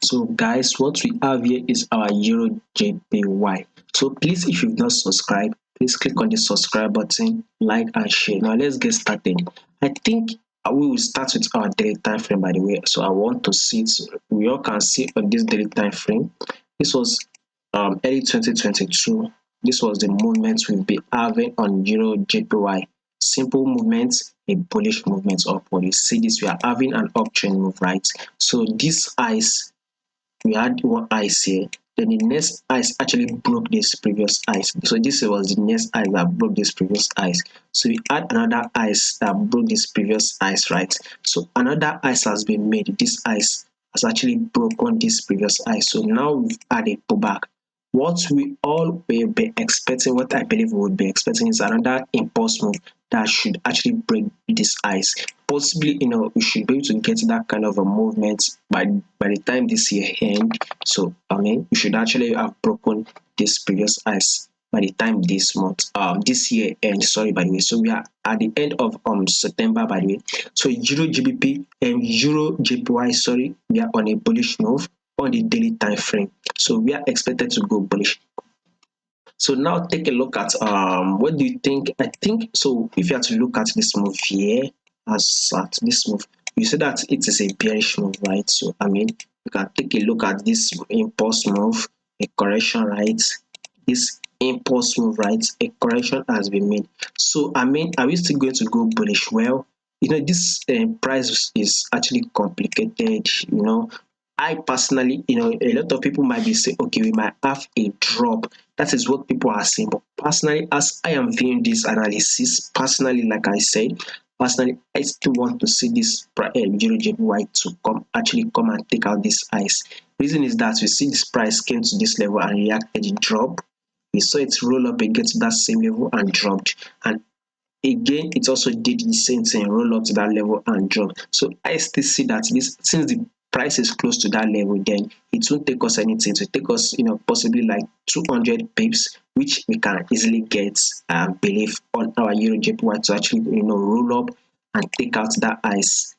So guys, what we have here is our EURJPY. So please, if you've not subscribed, please click on the subscribe button, like and share. Now let's get started. I think we will start with our daily time frame, by the way. So I want to see it. We all can see on this daily time frame. This was early 2022. This was the movement we'll be having on EURJPY. Simple movements, a bullish movement upward. You see this, we are having an uptrend move, right? So this ice, we had one ice here, then the next ice actually broke this previous ice. So this was the next ice that broke this previous ice. So we had another ice that broke this previous ice, right? So another ice has been made. This ice has actually broken this previous ice. So now we've had a pullback. What we all will be expecting, what I believe we would be expecting, is another impulse move that should actually break this ice. Possibly, we should be able to get that kind of a movement by the time this year ends. So we should actually have broken this previous ice by the time this this year ends. Sorry, by the way. So we are at the end of September, by the way. So EURJPY and EURJPY, sorry, we are on a bullish move on the daily time frame. So we are expected to go bullish. So now take a look at what do you think? I think so. If you have to look at this move here, as at this move, you see that it is a bearish move, right? So you can take a look at this impulse move, a correction, right? This impulse move, right? A correction has been made. So are we still going to go bullish? Well, this price is actually complicated. I personally, a lot of people might be saying, okay, we might have a drop. That is what people are saying. But personally, as I am viewing this analysis, personally, like I said, personally, I still want to see this EURJPY to come and take out this ice. Reason is that we see this price came to this level and reacted, drop. We saw it roll up again to that same level and dropped. And again, it also did the same thing, roll up to that level and drop. So I still see that since the price is close to that level, then it won't take us anything. To take us, possibly like 200 pips, which we can easily get, I believe, on our EURJPY to actually, roll up and take out that ice.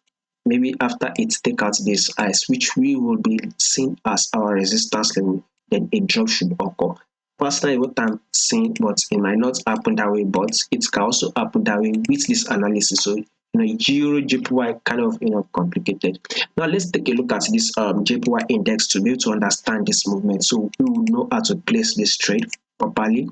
Maybe after it take out this ice, which we will be seeing as our resistance level, then a drop should occur. Personally, what I'm saying, but it might not happen that way, but it can also happen that way with this analysis. So EURJPY kind of complicated. Now let's take a look at this JPY index to be able to understand this movement, so we will know how to place this trade properly.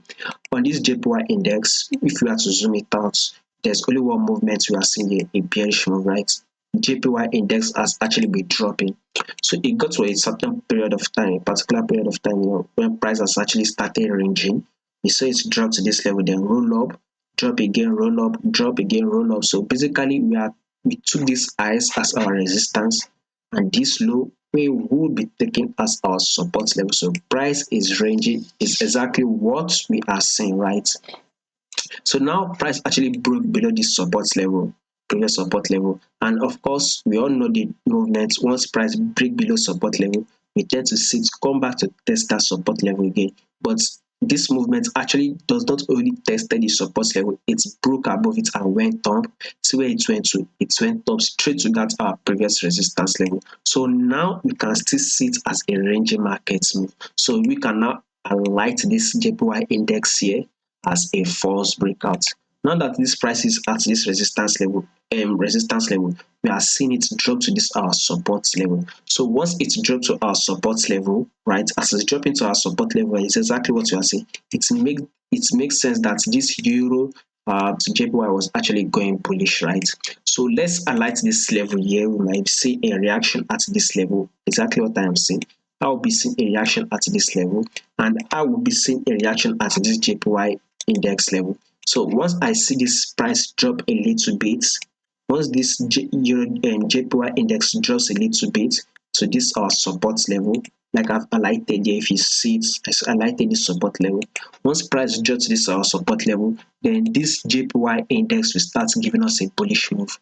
On this JPY index, if we are to zoom it out, there's only one movement we are seeing here, a bearish move, right? JPY index has actually been dropping. So it got to a certain period of time, a particular period of time, when price has actually started ranging. We saw it drop to this level, then roll up, drop again, roll up, drop again, roll up. So basically, we took this ice as our resistance, and this low we will be taking as our support level. So price is ranging, is exactly what we are seeing, right? So now price actually broke below this support level, previous support level, and of course we all know the movement. Once price break below support level, we tend to see it come back to test that support level again. But this movement actually does not only test the support level, it broke above it and went up. See where it went to? It went up straight to that our previous resistance level. So now we can still see it as a ranging market move. So we can now highlight this JPY index here as a false breakout. Now that this price is at this resistance level, we are seeing it drop to this our support level. So once it drops to our support level, right, as it's dropping to our support level, it's exactly what you are saying. It makes sense that this euro to JPY was actually going bullish, right? So let's highlight this level here. We might see a reaction at this level. Exactly what I am saying. I will be seeing a reaction at this level, and I will be seeing a reaction at this JPY index level. So once I see this price drop a little bit, once this JPY index drops a little bit to this our support level, like I've highlighted here, if you see it, I highlighted this support level. Once price drops to this our support level, then this JPY index will start giving us a bullish move.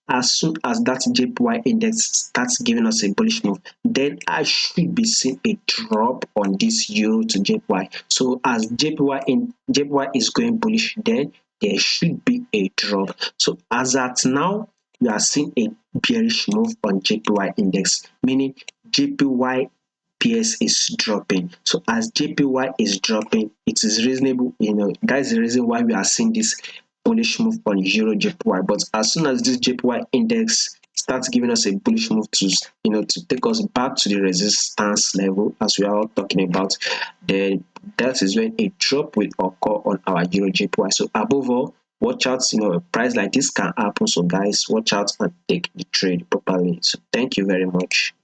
As soon as that JPY index starts giving us a bullish move, then I should be seeing a drop on this euro to JPY. So as JPY is going bullish, then there should be a drop. So as at now, we are seeing a bearish move on JPY index, meaning JPY PS is dropping. So as JPY is dropping, it is reasonable, that's the reason why we are seeing this bullish move on Euro JPY. But as soon as this JPY index starts giving us a bullish move to to take us back to the resistance level as we are all talking about, then that is when a drop will occur on our Euro JPY. So above all, watch out, a price like this can happen. So guys, watch out and take the trade properly. So thank you very much.